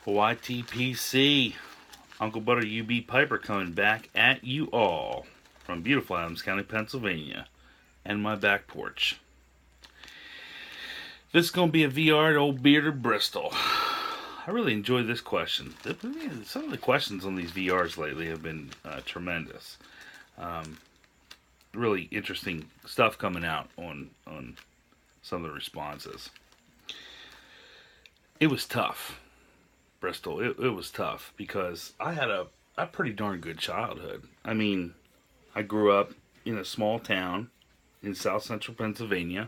YTPC, Uncle Butter UB Piper coming back at you all from beautiful Adams County, Pennsylvania, and my back porch. This is going to be a VR to Old Bearded Bristol. I really enjoyed this question. Some of the questions on these VRs lately have been tremendous. Really interesting stuff coming out on some of the responses. It was tough. Bristol, it was tough because I had a pretty darn good childhood. I mean, I grew up in a small town in south central Pennsylvania,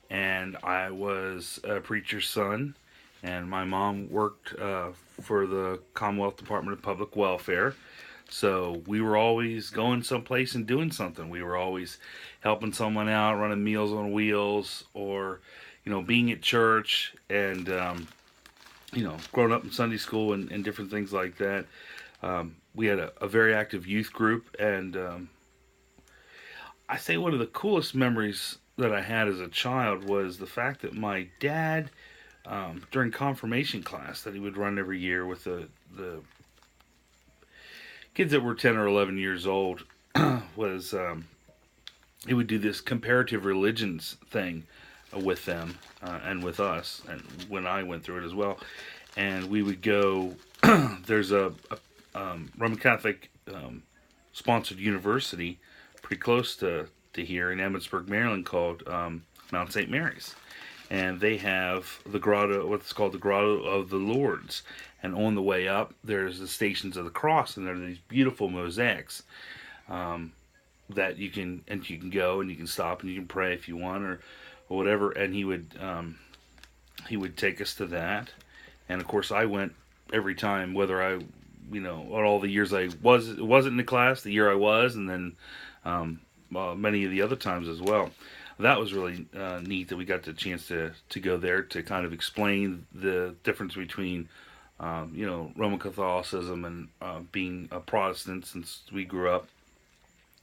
and I was a preacher's son, and my mom worked for the Commonwealth Department of Public Welfare. So we were always going someplace and doing something. We were always helping someone out, running Meals on Wheels, or being at church, and growing up in Sunday school and different things like that. We had a very active youth group, and I say one of the coolest memories that I had as a child was the fact that my dad, during confirmation class that he would run every year with the kids that were 10 or 11 years old, was he would do this comparative religions thing with them and with us, and when I went through it as well. And we would go, there's a Roman Catholic sponsored university pretty close to here in Emmitsburg, Maryland, called Mount St. Mary's. And they have the grotto, what's called the Grotto of the Lords. And on the way up, there's the Stations of the Cross, and there are these beautiful mosaics that you can go and you can stop and you can pray if you want or whatever. And he would take us to that. And of course, I went every time, whether I, all the years I wasn't in the class, the year I was, and then many of the other times as well. That was really neat that we got the chance to go there to kind of explain the difference between Roman Catholicism and being a Protestant, since we grew up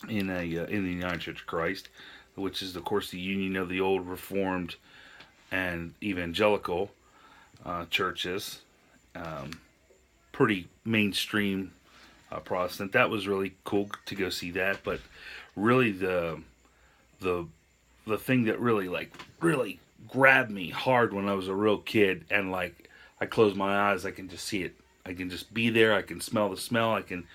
in the United Church of Christ, which is of course the union of the old Reformed and Evangelical churches. Pretty mainstream Protestant. That was really cool to go see that. But really the thing that really grabbed me hard when I was a real kid, and I close my eyes, I can just see it. I can just be there. I can smell the smell. I can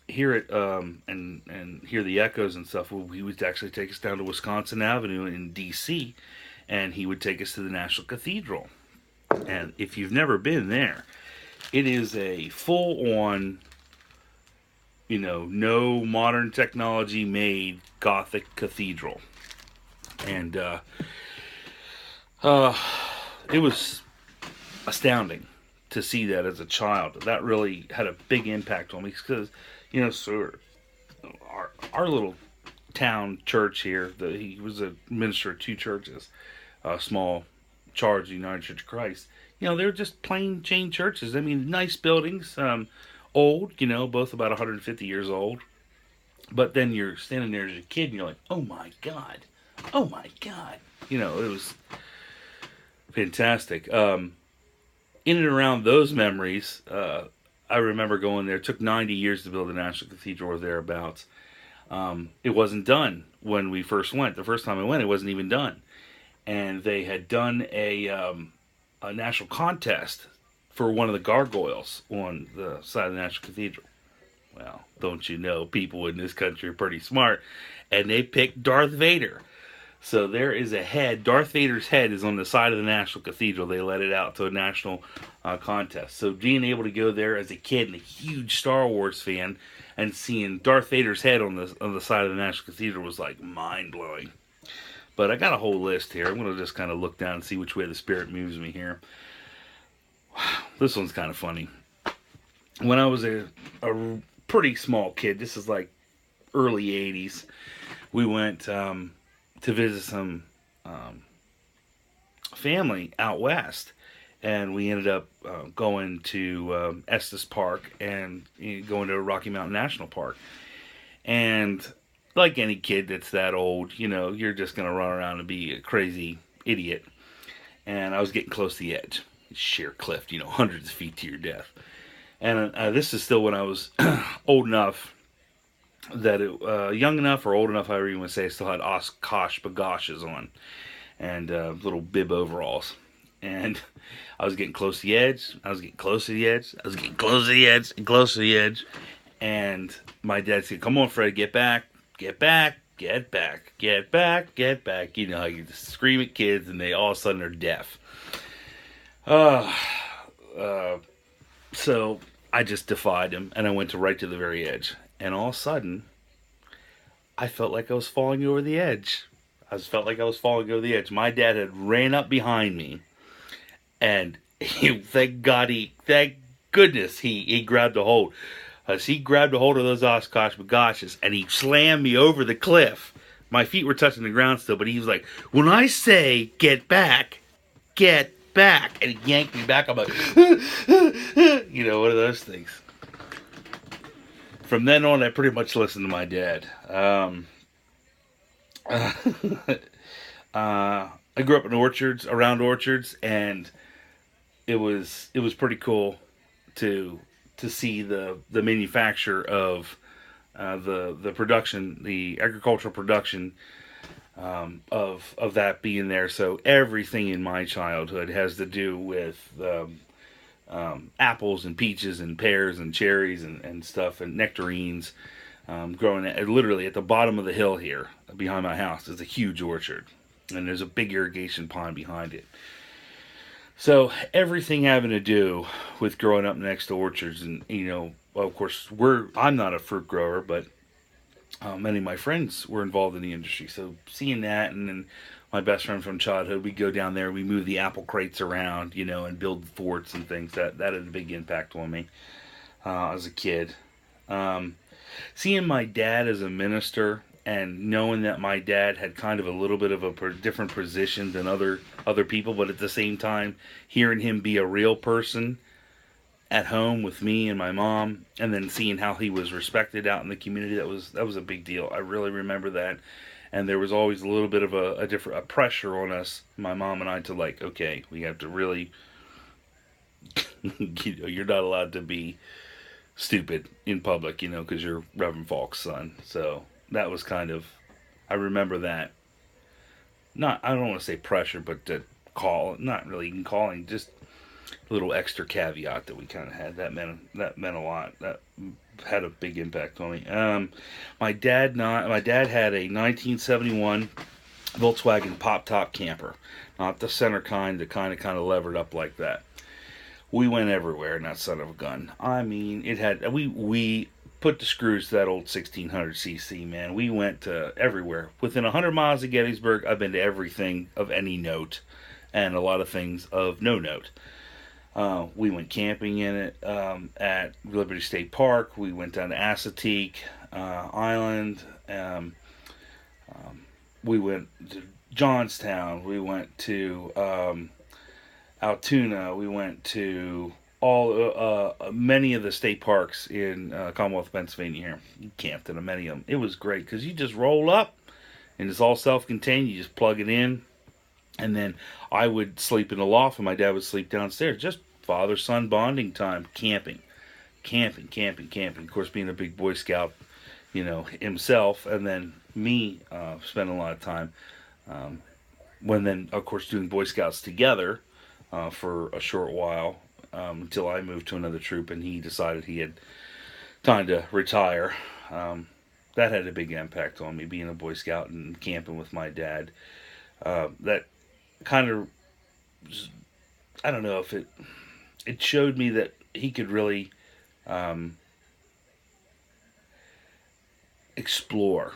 hear it and hear the echoes and stuff. Well, he would actually take us down to Wisconsin Avenue in D.C., and he would take us to the National Cathedral. And if you've never been there, it is a full-on, no modern technology made Gothic cathedral. And it was astounding to see that as a child. That really had a big impact on me because, so our little town church here, he was a minister of two churches, a small charge, the United Church of Christ. They were just plain Jane churches. I mean, nice buildings, old, both about 150 years old. But then you're standing there as a kid and you're like, oh my God. It was fantastic. In and around those memories, I remember going there. It took 90 years to build the National Cathedral or thereabouts. It wasn't done when we first went. The first time I went, it wasn't even done. And they had done a national contest for one of the gargoyles on the side of the National Cathedral. Well, don't you know, people in this country are pretty smart, and they picked Darth Vader. So there is a head, Darth Vader's head is on the side of the National Cathedral. They let it out to a national contest. So being able to go there as a kid and a huge Star Wars fan and seeing Darth Vader's head on the side of the National Cathedral was like mind-blowing. But I got a whole list here. I'm going to just kind of look down and see which way the Spirit moves me here. Wow, this one's kind of funny. When I was a pretty small kid, this is like early 80s, we went to visit some family out west. And we ended up going to Estes Park and going to Rocky Mountain National Park. And like any kid that's that old, you're just going to run around and be a crazy idiot. And I was getting close to the edge. sheer cliff, hundreds of feet to your death. And this is still when I was old enough that young enough or old enough, however you want to say, I still had Oshkosh bagoshes on and little bib overalls. And I was getting close to the edge. I was getting close to the edge. I was getting close to the edge and close to the edge. And my dad said, "Come on, Fred, get back, get back, get back, get back, get back." You know how you just scream at kids and they all of a sudden are deaf. So I just defied him and I went right to the very edge. And all of a sudden, I felt like I was falling over the edge. Felt like I was falling over the edge. My dad had ran up behind me, and thank goodness, he grabbed a hold. He grabbed a hold of those Oshkosh bagoshes, and he slammed me over the cliff. My feet were touching the ground still, but he was like, "When I say get back, get back," and he yanked me back. I'm like, one of those things. From then on, I pretty much listened to my dad. I grew up in around orchards, and it was pretty cool to see the manufacture of the production, the agricultural production of that being there. So everything in my childhood has to do with apples and peaches and pears and cherries and stuff and nectarines. Growing literally at the bottom of the hill here behind my house is a huge orchard, and there's a big irrigation pond behind it. So everything having to do with growing up next to orchards, and of course I'm not a fruit grower, but many of my friends were involved in the industry. So seeing that, and then my best friend from childhood, we go down there, we move the apple crates around, and build forts and things. That had a big impact on me as a kid. Seeing my dad as a minister and knowing that my dad had kind of a little bit of a different position than other people, but at the same time hearing him be a real person at home with me and my mom, and then seeing how he was respected out in the community, that was a big deal. I really remember that. And there was always a little bit of a pressure on us, my mom and I, to like, okay, we have to really, you're not allowed to be stupid in public, because you're Reverend Falk's son. So that was kind of, I remember that. I don't want to say pressure, but to not really even calling, just a little extra caveat that we kind of had. That meant a lot. That had a big impact on me. My dad had a 1971 Volkswagen pop top camper, not the center kind, the kind of levered up like that. We went everywhere in that son of a gun. I mean, it had, we put the screws to that old 1600cc, man. We went to everywhere. Within 100 miles of Gettysburg, I've been to everything of any note, and a lot of things of no note. We went camping in it at Liberty State Park. We went down to Assateague Island. We went to Johnstown. We went to Altoona. We went to many of the state parks in Commonwealth of Pennsylvania here. You camped in many of them. It was great because you just roll up and it's all self-contained. You just plug it in, and then I would sleep in the loft and my dad would sleep downstairs. Just father-son bonding time, camping. Of course, being a big Boy Scout, himself, and then me spending a lot of time when then, of course, doing Boy Scouts together for a short while until I moved to another troop and he decided he had time to retire. That had a big impact on me, being a Boy Scout and camping with my dad. That kind of, I don't know if it showed me that he could really explore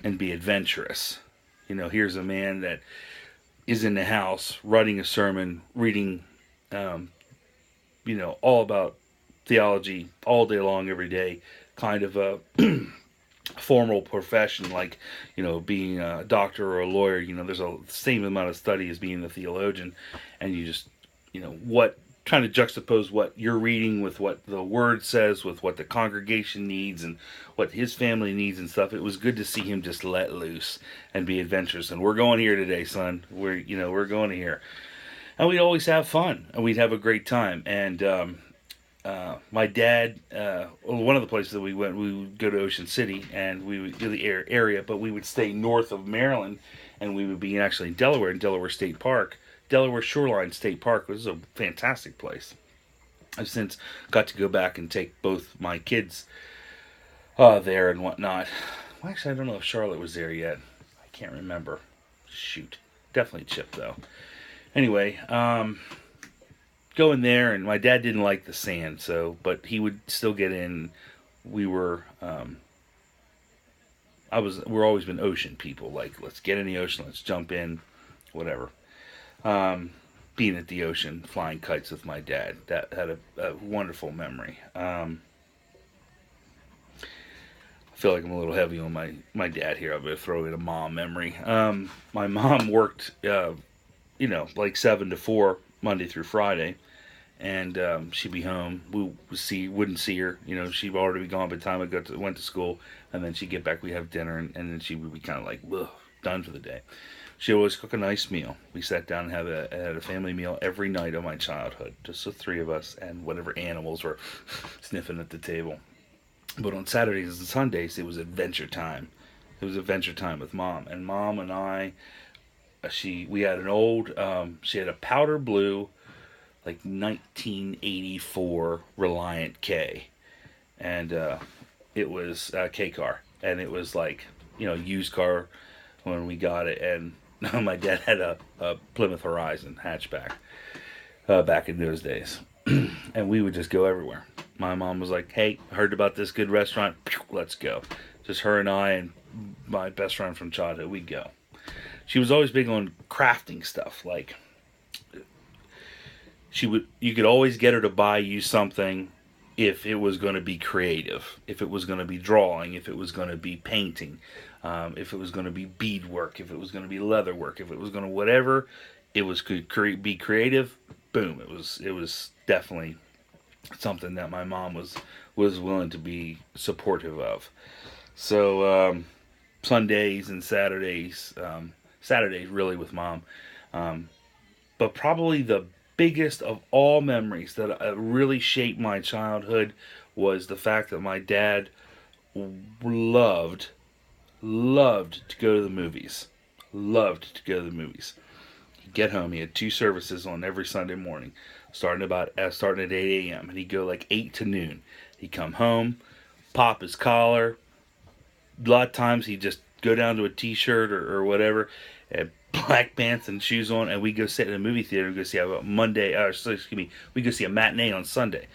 and be adventurous. Here's a man that is in the house writing a sermon, reading, all about theology all day long, every day, kind of a formal profession, like, being a doctor or a lawyer. There's a same amount of study as being a theologian, and you just, what kind of juxtapose what you're reading with what the word says, with what the congregation needs and what his family needs and stuff. It was good to see him just let loose and be adventurous. And we're going here today, son. We're going here. and we'd always have fun, and we'd have a great time. And my dad, one of the places that we went, we would go to Ocean City, and we would do the area, but we would stay north of Maryland, and we would be actually in Delaware State Park, Delaware Shoreline State Park, which is a fantastic place. I've since got to go back and take both my kids there and whatnot. Well, actually, I don't know if Charlotte was there yet. I can't remember. Shoot, definitely Chip though. Anyway, going there, and my dad didn't like the sand, but he would still get in. We were, we're always been ocean people. Like, let's get in the ocean, let's jump in, whatever. Being at the ocean, flying kites with my dad, that had a wonderful memory. I feel like I'm a little heavy on my dad here. I'm going to throw in a mom memory. My mom worked, like 7 to 4 Monday through Friday, and she'd be home. Wouldn't see her. She'd already be gone by the time I went to school, and then she'd get back. We'd have dinner, and then she would be kind of like, ugh, done for the day. She'd always cook a nice meal. We sat down and had a family meal every night of my childhood, just the three of us and whatever animals were sniffing at the table. But on Saturdays and Sundays, it was adventure time. It was adventure time with Mom. And Mom and I, we had an old, she had a powder blue, like 1984 Reliant K. And it was a K car. And it was like, used car when we got it. And my dad had a Plymouth Horizon hatchback back in those days. And we would just go everywhere. My mom was like, hey, heard about this good restaurant? Let's go. Just her and I and my best friend from childhood, we'd go. She was always big on crafting stuff. Like, you could always get her to buy you something if it was going to be creative, if it was going to be drawing, if it was going to be painting, if it was going to be beadwork, if it was going to be leather work, if it was going to whatever, it was could be creative. Boom! It was definitely something that my mom was willing to be supportive of. So Sundays and Saturdays, Saturdays really with Mom, but probably the biggest of all memories that really shaped my childhood was the fact that my dad loved to go to the movies. Loved to go to the movies. He'd get home. He had 2 services on every Sunday morning, starting at 8 a.m. and he'd go like 8 to noon. He'd come home, pop his collar. A lot of times he'd just go down to a t-shirt or whatever, and black pants and shoes on, and we go sit in a movie theater and go see we go see a matinee on Sunday.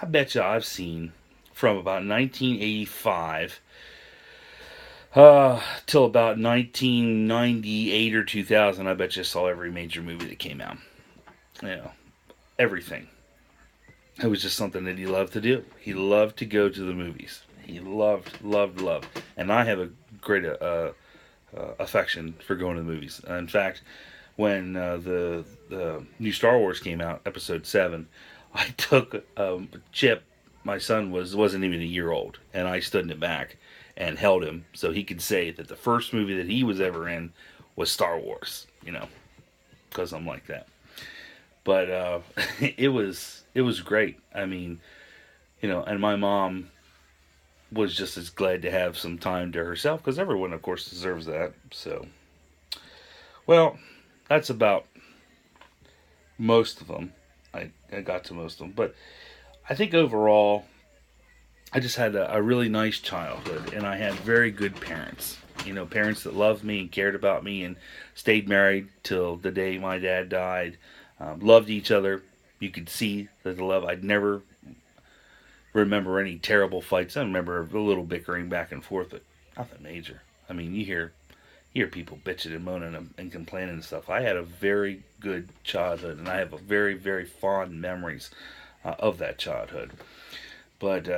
I bet you I've seen from about 1985 till about 1998 or 2000. I bet you saw every major movie that came out. Everything. It was just something that he loved to do. He loved to go to the movies. He loved. And I have a great affection for going to the movies. In fact, when the new Star Wars came out, Episode 7, I took Chip, my son wasn't even a year old, and I stood in the back and held him so he could say that the first movie that he was ever in was Star Wars, because I'm like that. But it was great. I mean, and my mom was just as glad to have some time to herself, because everyone, of course, deserves that. So, well, that's about most of them. I got to most of them. But I think overall, I just had a really nice childhood, and I had very good parents. Parents that loved me and cared about me and stayed married till the day my dad died. Loved each other. You could see that the love. I'd never remember any terrible fights. I remember a little bickering back and forth, but nothing major. I mean, you hear people bitching and moaning and complaining and stuff. I had a very good childhood, and I have a very, very fond memories of that childhood. But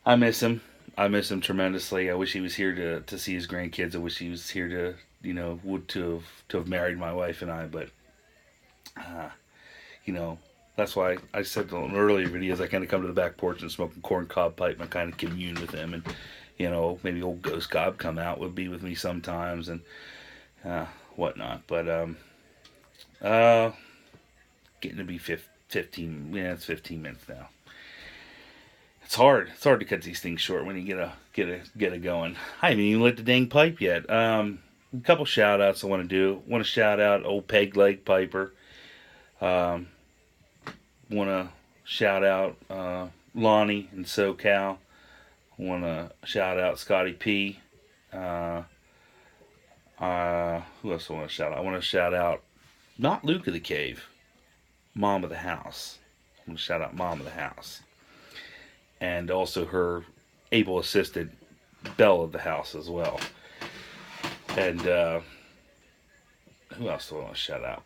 I miss him. I miss him tremendously. I wish he was here to see his grandkids. I wish he was here to have married my wife and I. But that's why I said on earlier videos I kind of come to the back porch and smoke a corn cob pipe and kind of commune with him, and maybe old Ghost Cobb come out, would be with me sometimes and whatnot. But Uh, Getting to be 15. Yeah, it's 15 minutes now. It's hard. It's hard to cut these things short when you get a going. I haven't even lit the dang pipe yet. A couple shout outs I want to do. Want to shout out old Peg Leg Piper. Um, Want to shout out Lonnie in SoCal. Want to shout out Scotty P. Uh, who else I want to shout out? I want to shout out not Luke of the Cave, Mom of the House. I want to shout out Mom of the House, and also her able assistant Belle of the House as well. And who else do I want to shout out?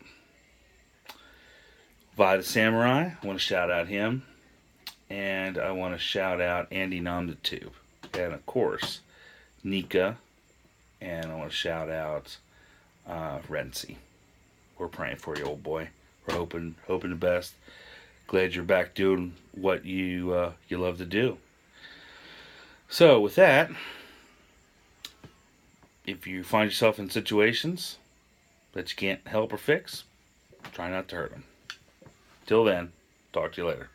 Vi the Samurai. I want to shout out him. And I want to shout out Andy Nom the Tube. And of course, Nika. And I want to shout out Renzi. We're praying for you, old boy. We're hoping the best. Glad you're back doing what you love to do. So with that, if you find yourself in situations that you can't help or fix, try not to hurt them. Till then, talk to you later.